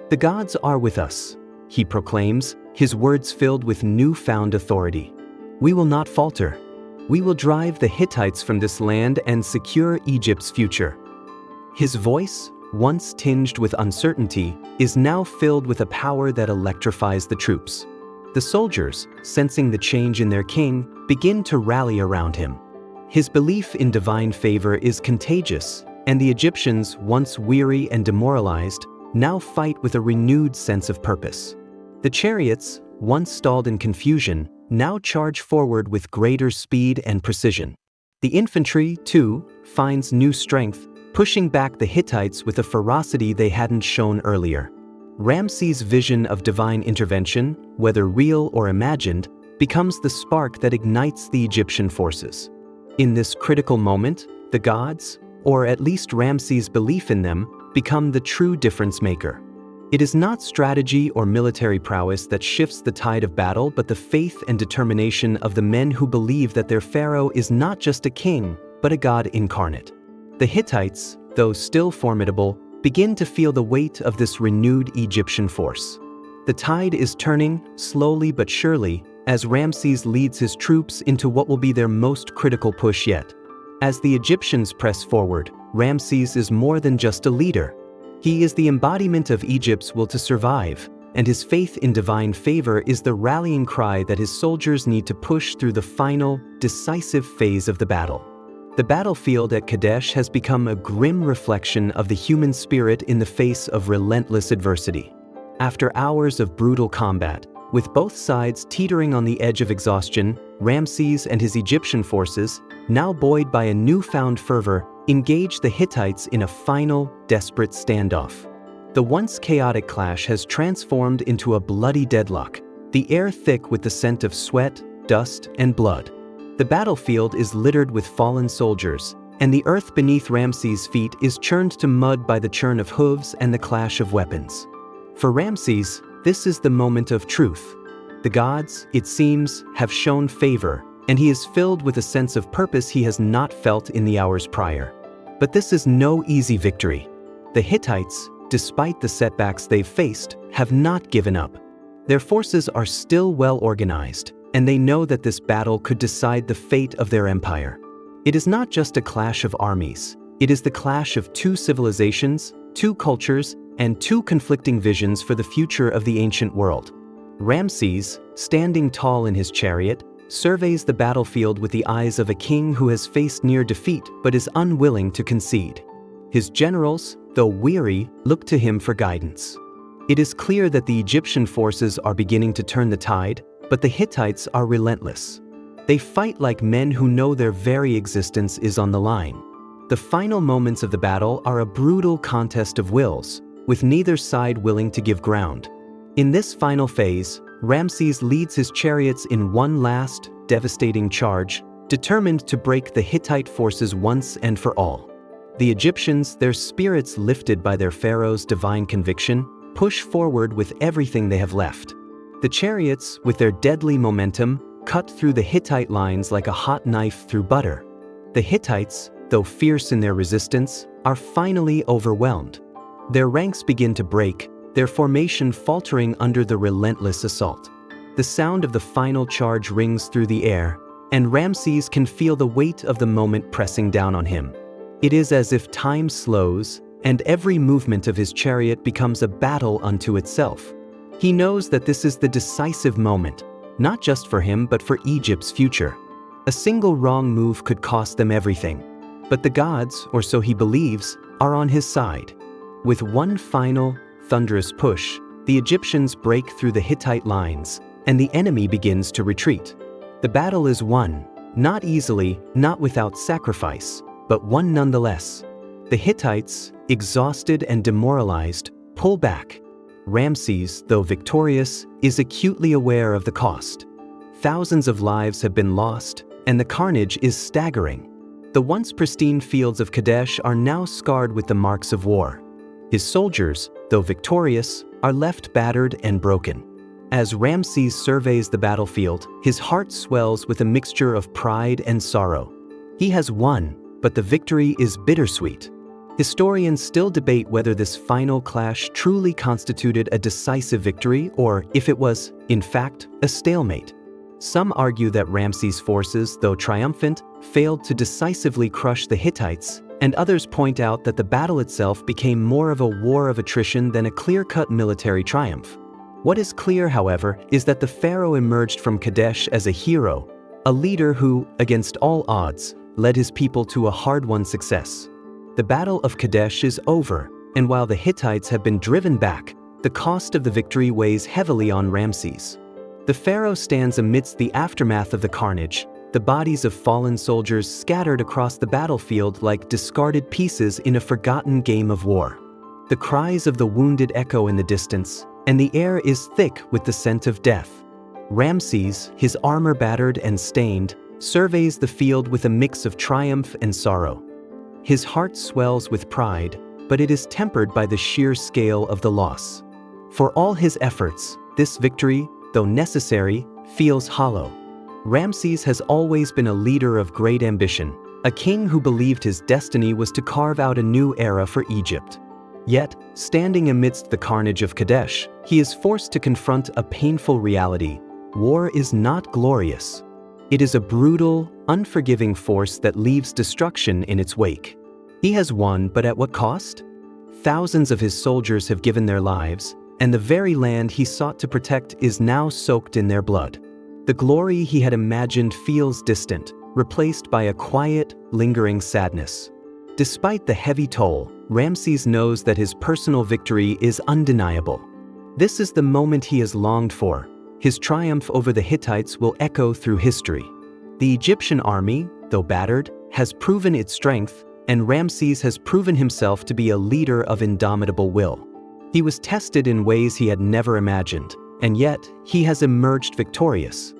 "The gods are with us," he proclaims, his words filled with newfound authority. "We will not falter. We will drive the Hittites from this land and secure Egypt's future." His voice, once tinged with uncertainty, is now filled with a power that electrifies the troops. The soldiers, sensing the change in their king, begin to rally around him. His belief in divine favor is contagious, and the Egyptians, once weary and demoralized, now fight with a renewed sense of purpose. The chariots, once stalled in confusion, now charge forward with greater speed and precision. The infantry, too, finds new strength, pushing back the Hittites with a ferocity they hadn't shown earlier. Ramses' vision of divine intervention, whether real or imagined, becomes the spark that ignites the Egyptian forces. In this critical moment, the gods, or at least Ramses' belief in them, become the true difference maker. It is not strategy or military prowess that shifts the tide of battle, but the faith and determination of the men who believe that their pharaoh is not just a king, but a god incarnate. The Hittites, though still formidable, begin to feel the weight of this renewed Egyptian force. The tide is turning, slowly but surely, as Ramses leads his troops into what will be their most critical push yet. As the Egyptians press forward, Ramses is more than just a leader. He is the embodiment of Egypt's will to survive, and his faith in divine favor is the rallying cry that his soldiers need to push through the final, decisive phase of the battle. The battlefield at Kadesh has become a grim reflection of the human spirit in the face of relentless adversity. After hours of brutal combat, with both sides teetering on the edge of exhaustion, Ramses and his Egyptian forces, now buoyed by a newfound fervor, engage the Hittites in a final, desperate standoff. The once chaotic clash has transformed into a bloody deadlock, the air thick with the scent of sweat, dust, and blood. The battlefield is littered with fallen soldiers, and the earth beneath Ramses' feet is churned to mud by the churn of hooves and the clash of weapons. For Ramses, this is the moment of truth. The gods, it seems, have shown favor, and he is filled with a sense of purpose he has not felt in the hours prior. But this is no easy victory. The Hittites, despite the setbacks they've faced, have not given up. Their forces are still well organized, and they know that this battle could decide the fate of their empire. It is not just a clash of armies. It is the clash of two civilizations, two cultures, and two conflicting visions for the future of the ancient world. Ramses, standing tall in his chariot, surveys the battlefield with the eyes of a king who has faced near defeat but is unwilling to concede. His generals, though weary, look to him for guidance. It is clear that the Egyptian forces are beginning to turn the tide, but the Hittites are relentless. They fight like men who know their very existence is on the line. The final moments of the battle are a brutal contest of wills, with neither side willing to give ground. In this final phase, Ramses leads his chariots in one last, devastating charge, determined to break the Hittite forces once and for all. The Egyptians, their spirits lifted by their pharaoh's divine conviction, push forward with everything they have left. The chariots, with their deadly momentum, cut through the Hittite lines like a hot knife through butter. The Hittites, though fierce in their resistance, are finally overwhelmed. Their ranks begin to break, their formation faltering under the relentless assault. The sound of the final charge rings through the air, and Ramses can feel the weight of the moment pressing down on him. It is as if time slows, and every movement of his chariot becomes a battle unto itself. He knows that this is the decisive moment, not just for him but for Egypt's future. A single wrong move could cost them everything. But the gods, or so he believes, are on his side. With one final, thunderous push, the Egyptians break through the Hittite lines, and the enemy begins to retreat. The battle is won, not easily, not without sacrifice, but won nonetheless. The Hittites, exhausted and demoralized, pull back. Ramses, though victorious, is acutely aware of the cost. Thousands of lives have been lost, and the carnage is staggering. The once pristine fields of Kadesh are now scarred with the marks of war. His soldiers, though victorious, are left battered and broken. As Ramses surveys the battlefield, his heart swells with a mixture of pride and sorrow. He has won, but the victory is bittersweet. Historians still debate whether this final clash truly constituted a decisive victory or if it was, in fact, a stalemate. Some argue that Ramses' forces, though triumphant, failed to decisively crush the Hittites, and others point out that the battle itself became more of a war of attrition than a clear-cut military triumph. What is clear, however, is that the pharaoh emerged from Kadesh as a hero, a leader who, against all odds, led his people to a hard-won success. The Battle of Kadesh is over, and while the Hittites have been driven back, the cost of the victory weighs heavily on Ramses. The pharaoh stands amidst the aftermath of the carnage, the bodies of fallen soldiers scattered across the battlefield like discarded pieces in a forgotten game of war. The cries of the wounded echo in the distance, and the air is thick with the scent of death. Ramses, his armor battered and stained, surveys the field with a mix of triumph and sorrow. His heart swells with pride, but it is tempered by the sheer scale of the loss. For all his efforts, this victory, though necessary, feels hollow. Ramses has always been a leader of great ambition, a king who believed his destiny was to carve out a new era for Egypt. Yet, standing amidst the carnage of Kadesh, he is forced to confront a painful reality. War is not glorious. It is a brutal, unforgiving force that leaves destruction in its wake. He has won, but at what cost? Thousands of his soldiers have given their lives, and the very land he sought to protect is now soaked in their blood. The glory he had imagined feels distant, replaced by a quiet, lingering sadness. Despite the heavy toll, Ramses knows that his personal victory is undeniable. This is the moment he has longed for. His triumph over the Hittites will echo through history. The Egyptian army, though battered, has proven its strength, and Ramses has proven himself to be a leader of indomitable will. He was tested in ways he had never imagined, and yet he has emerged victorious.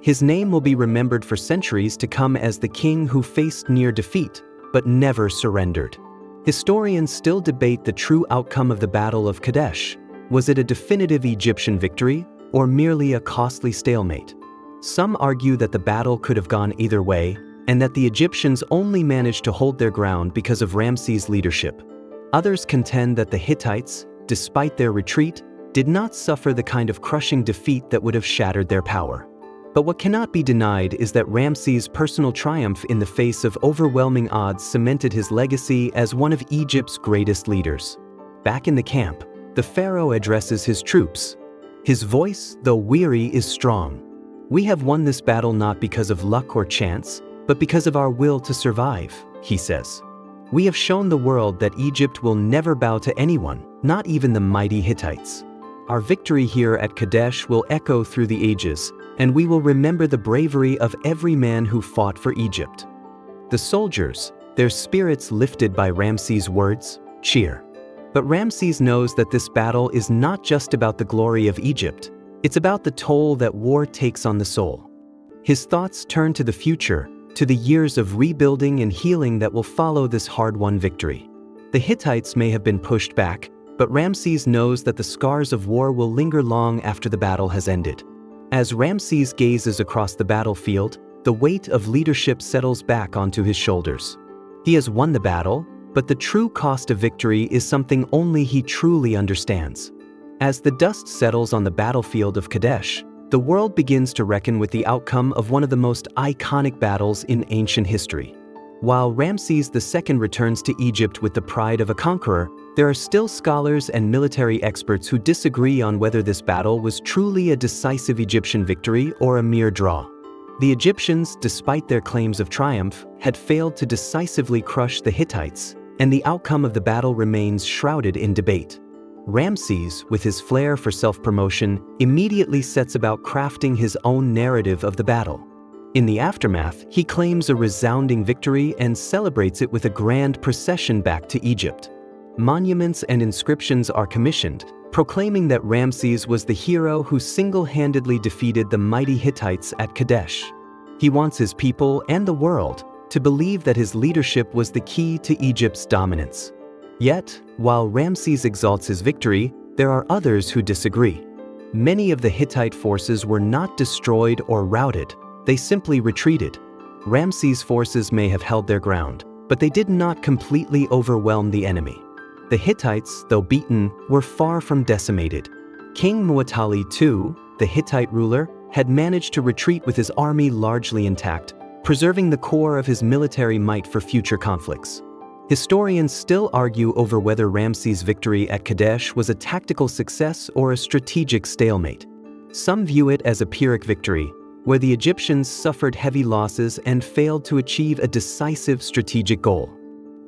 His name will be remembered for centuries to come as the king who faced near defeat, but never surrendered. Historians still debate the true outcome of the Battle of Kadesh. Was it a definitive Egyptian victory, or merely a costly stalemate? Some argue that the battle could have gone either way, and that the Egyptians only managed to hold their ground because of Ramses' leadership. Others contend that the Hittites, despite their retreat, did not suffer the kind of crushing defeat that would have shattered their power. But what cannot be denied is that Ramses' personal triumph in the face of overwhelming odds cemented his legacy as one of Egypt's greatest leaders. Back in the camp, the pharaoh addresses his troops. His voice, though weary, is strong. "We have won this battle not because of luck or chance, but because of our will to survive," he says. "We have shown the world that Egypt will never bow to anyone, not even the mighty Hittites. Our victory here at Kadesh will echo through the ages, and we will remember the bravery of every man who fought for Egypt." The soldiers, their spirits lifted by Ramses' words, cheer. But Ramses knows that this battle is not just about the glory of Egypt, it's about the toll that war takes on the soul. His thoughts turn to the future, to the years of rebuilding and healing that will follow this hard-won victory. The Hittites may have been pushed back, but Ramses knows that the scars of war will linger long after the battle has ended. As Ramses gazes across the battlefield, the weight of leadership settles back onto his shoulders. He has won the battle, but the true cost of victory is something only he truly understands. As the dust settles on the battlefield of Kadesh, the world begins to reckon with the outcome of one of the most iconic battles in ancient history. While Ramses II returns to Egypt with the pride of a conqueror, there are still scholars and military experts who disagree on whether this battle was truly a decisive Egyptian victory or a mere draw. The Egyptians, despite their claims of triumph, had failed to decisively crush the Hittites, and the outcome of the battle remains shrouded in debate. Ramses, with his flair for self-promotion, immediately sets about crafting his own narrative of the battle. In the aftermath, he claims a resounding victory and celebrates it with a grand procession back to Egypt. Monuments and inscriptions are commissioned, proclaiming that Ramses was the hero who single-handedly defeated the mighty Hittites at Kadesh. He wants his people and the world to believe that his leadership was the key to Egypt's dominance. Yet, while Ramses exalts his victory, there are others who disagree. Many of the Hittite forces were not destroyed or routed, they simply retreated. Ramses' forces may have held their ground, but they did not completely overwhelm the enemy. The Hittites, though beaten, were far from decimated. King Muwatalli II, the Hittite ruler, had managed to retreat with his army largely intact, preserving the core of his military might for future conflicts. Historians still argue over whether Ramses' victory at Kadesh was a tactical success or a strategic stalemate. Some view it as a Pyrrhic victory, where the Egyptians suffered heavy losses and failed to achieve a decisive strategic goal.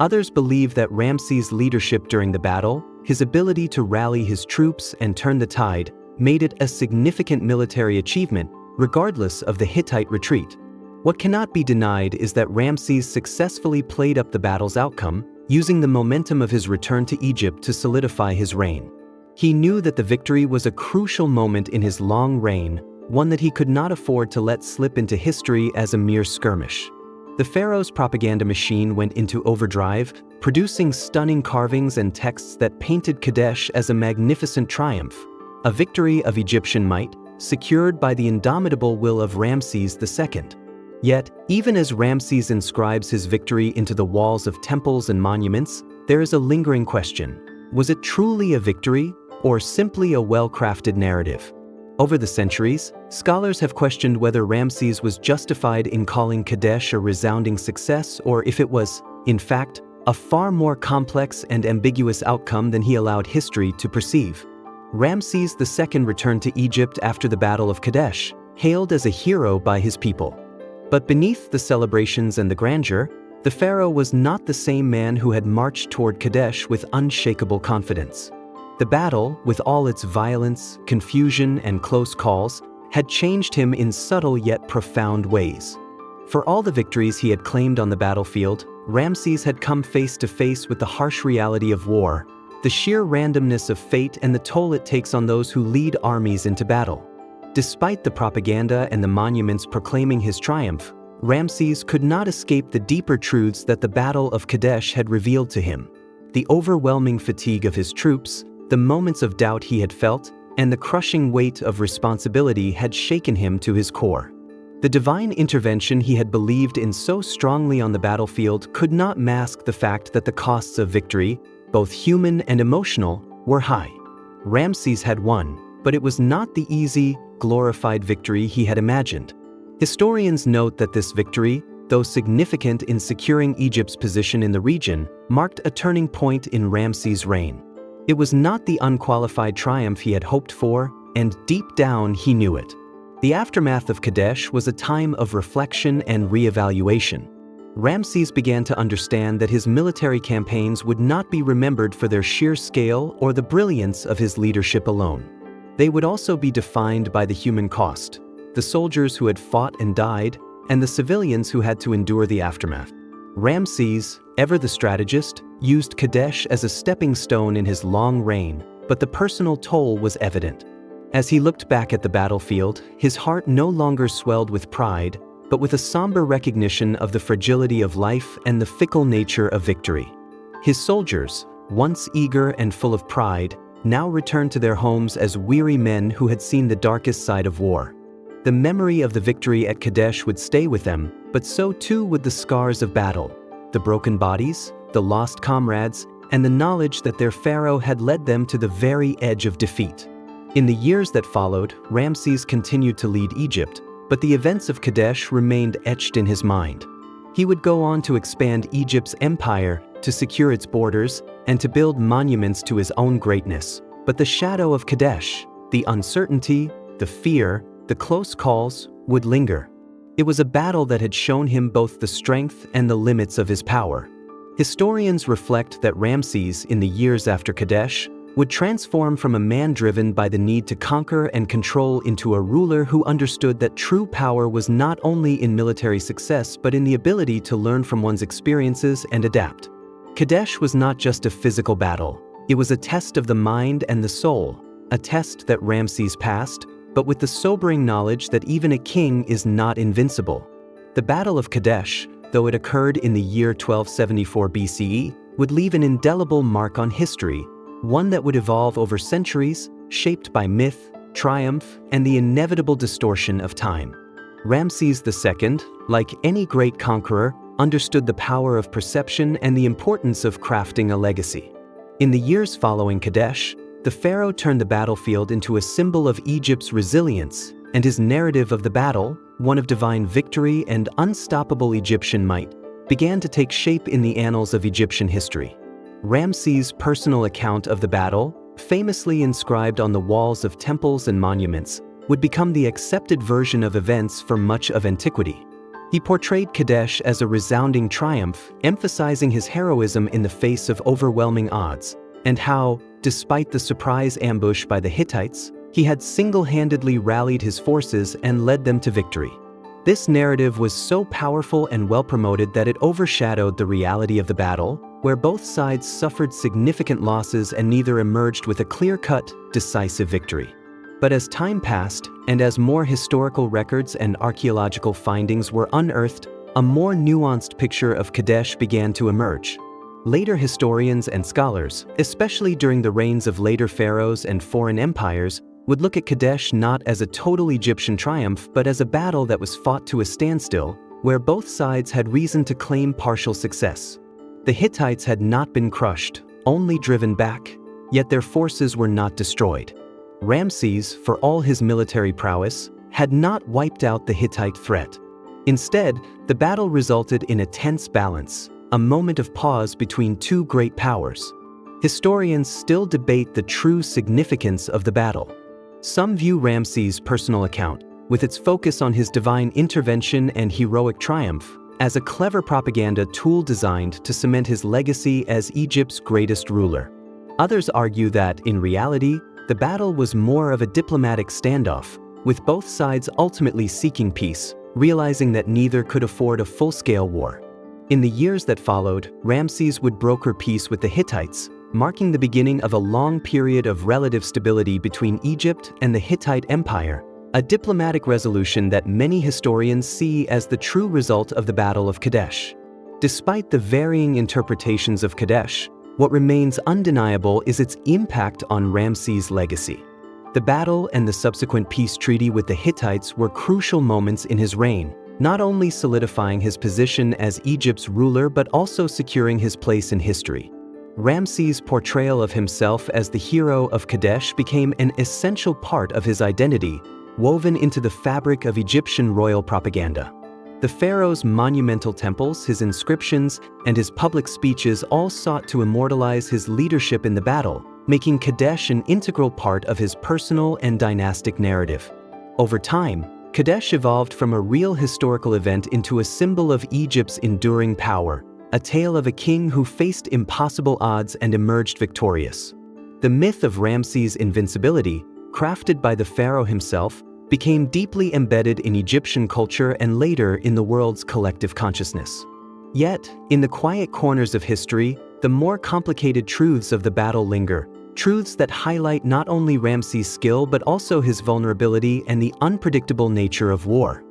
Others believe that Ramses' leadership during the battle, his ability to rally his troops and turn the tide, made it a significant military achievement, regardless of the Hittite retreat. What cannot be denied is that Ramses successfully played up the battle's outcome, using the momentum of his return to Egypt to solidify his reign. He knew that the victory was a crucial moment in his long reign, one that he could not afford to let slip into history as a mere skirmish. The pharaoh's propaganda machine went into overdrive, producing stunning carvings and texts that painted Kadesh as a magnificent triumph, a victory of Egyptian might, secured by the indomitable will of Ramses II. Yet, even as Ramses inscribes his victory into the walls of temples and monuments, there is a lingering question. Was it truly a victory, or simply a well-crafted narrative? Over the centuries, scholars have questioned whether Ramses was justified in calling Kadesh a resounding success or if it was, in fact, a far more complex and ambiguous outcome than he allowed history to perceive. Ramses II returned to Egypt after the Battle of Kadesh, hailed as a hero by his people. But beneath the celebrations and the grandeur, the pharaoh was not the same man who had marched toward Kadesh with unshakable confidence. The battle, with all its violence, confusion, and close calls, had changed him in subtle yet profound ways. For all the victories he had claimed on the battlefield, Ramses had come face to face with the harsh reality of war, the sheer randomness of fate and the toll it takes on those who lead armies into battle. Despite the propaganda and the monuments proclaiming his triumph, Ramses could not escape the deeper truths that the Battle of Kadesh had revealed to him. The overwhelming fatigue of his troops, the moments of doubt he had felt, and the crushing weight of responsibility had shaken him to his core. The divine intervention he had believed in so strongly on the battlefield could not mask the fact that the costs of victory, both human and emotional, were high. Ramses had won, but it was not the easy, glorified victory he had imagined. Historians note that this victory, though significant in securing Egypt's position in the region, marked a turning point in Ramses' reign. It was not the unqualified triumph he had hoped for, and deep down he knew it. The aftermath of Kadesh was a time of reflection and re-evaluation. Ramses began to understand that his military campaigns would not be remembered for their sheer scale or the brilliance of his leadership alone. They would also be defined by the human cost, the soldiers who had fought and died, and the civilians who had to endure the aftermath. Ramses, ever the strategist, used Kadesh as a stepping stone in his long reign, but the personal toll was evident. As he looked back at the battlefield, his heart no longer swelled with pride, but with a somber recognition of the fragility of life and the fickle nature of victory. His soldiers, once eager and full of pride, now returned to their homes as weary men who had seen the darkest side of war. The memory of the victory at Kadesh would stay with them, but so too would the scars of battle, the broken bodies, the lost comrades, and the knowledge that their pharaoh had led them to the very edge of defeat. In the years that followed, Ramses continued to lead Egypt, but the events of Kadesh remained etched in his mind. He would go on to expand Egypt's empire, to secure its borders, and to build monuments to his own greatness. But the shadow of Kadesh, the uncertainty, the fear, the close calls, would linger. It was a battle that had shown him both the strength and the limits of his power. Historians reflect that Ramses, in the years after Kadesh, would transform from a man driven by the need to conquer and control into a ruler who understood that true power was not only in military success but in the ability to learn from one's experiences and adapt. Kadesh was not just a physical battle, it was a test of the mind and the soul, a test that Ramses passed, but with the sobering knowledge that even a king is not invincible. The Battle of Kadesh, though it occurred in the year 1274 BCE, would leave an indelible mark on history, one that would evolve over centuries, shaped by myth, triumph, and the inevitable distortion of time. Ramses II, like any great conqueror, understood the power of perception and the importance of crafting a legacy. In the years following Kadesh, the pharaoh turned the battlefield into a symbol of Egypt's resilience, and his narrative of the battle, one of divine victory and unstoppable Egyptian might, began to take shape in the annals of Egyptian history. Ramses' personal account of the battle, famously inscribed on the walls of temples and monuments, would become the accepted version of events for much of antiquity. He portrayed Kadesh as a resounding triumph, emphasizing his heroism in the face of overwhelming odds, and how, despite the surprise ambush by the Hittites, he had single-handedly rallied his forces and led them to victory. This narrative was so powerful and well-promoted that it overshadowed the reality of the battle, where both sides suffered significant losses and neither emerged with a clear-cut, decisive victory. But as time passed, and as more historical records and archaeological findings were unearthed, a more nuanced picture of Kadesh began to emerge. Later historians and scholars, especially during the reigns of later pharaohs and foreign empires, would look at Kadesh not as a total Egyptian triumph but as a battle that was fought to a standstill, where both sides had reason to claim partial success. The Hittites had not been crushed, only driven back, yet their forces were not destroyed. Ramses, for all his military prowess, had not wiped out the Hittite threat. Instead, the battle resulted in a tense balance, a moment of pause between two great powers. Historians still debate the true significance of the battle. Some view Ramses' personal account, with its focus on his divine intervention and heroic triumph, as a clever propaganda tool designed to cement his legacy as Egypt's greatest ruler. Others argue that, in reality, the battle was more of a diplomatic standoff, with both sides ultimately seeking peace, realizing that neither could afford a full-scale war. In the years that followed, Ramses would broker peace with the Hittites, marking the beginning of a long period of relative stability between Egypt and the Hittite Empire, a diplomatic resolution that many historians see as the true result of the Battle of Kadesh. Despite the varying interpretations of Kadesh, what remains undeniable is its impact on Ramses' legacy. The battle and the subsequent peace treaty with the Hittites were crucial moments in his reign, not only solidifying his position as Egypt's ruler but also securing his place in history. Ramses' portrayal of himself as the hero of Kadesh became an essential part of his identity, woven into the fabric of Egyptian royal propaganda. The pharaoh's monumental temples, his inscriptions, and his public speeches all sought to immortalize his leadership in the battle, making Kadesh an integral part of his personal and dynastic narrative. Over time, Kadesh evolved from a real historical event into a symbol of Egypt's enduring power, a tale of a king who faced impossible odds and emerged victorious. The myth of Ramses' invincibility, crafted by the pharaoh himself, became deeply embedded in Egyptian culture and later in the world's collective consciousness. Yet, in the quiet corners of history, the more complicated truths of the battle linger, truths that highlight not only Ramses' skill but also his vulnerability and the unpredictable nature of war.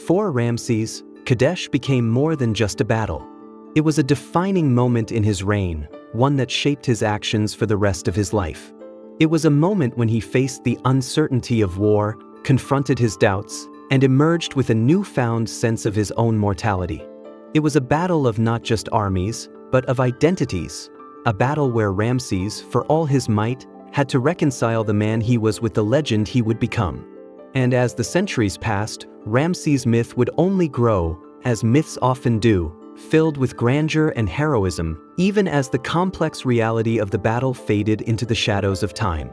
For Ramses, Kadesh became more than just a battle. It was a defining moment in his reign, one that shaped his actions for the rest of his life. It was a moment when he faced the uncertainty of war, confronted his doubts, and emerged with a newfound sense of his own mortality. It was a battle of not just armies, but of identities, a battle where Ramses, for all his might, had to reconcile the man he was with the legend he would become. And as the centuries passed, Ramses' myth would only grow, as myths often do, filled with grandeur and heroism, even as the complex reality of the battle faded into the shadows of time.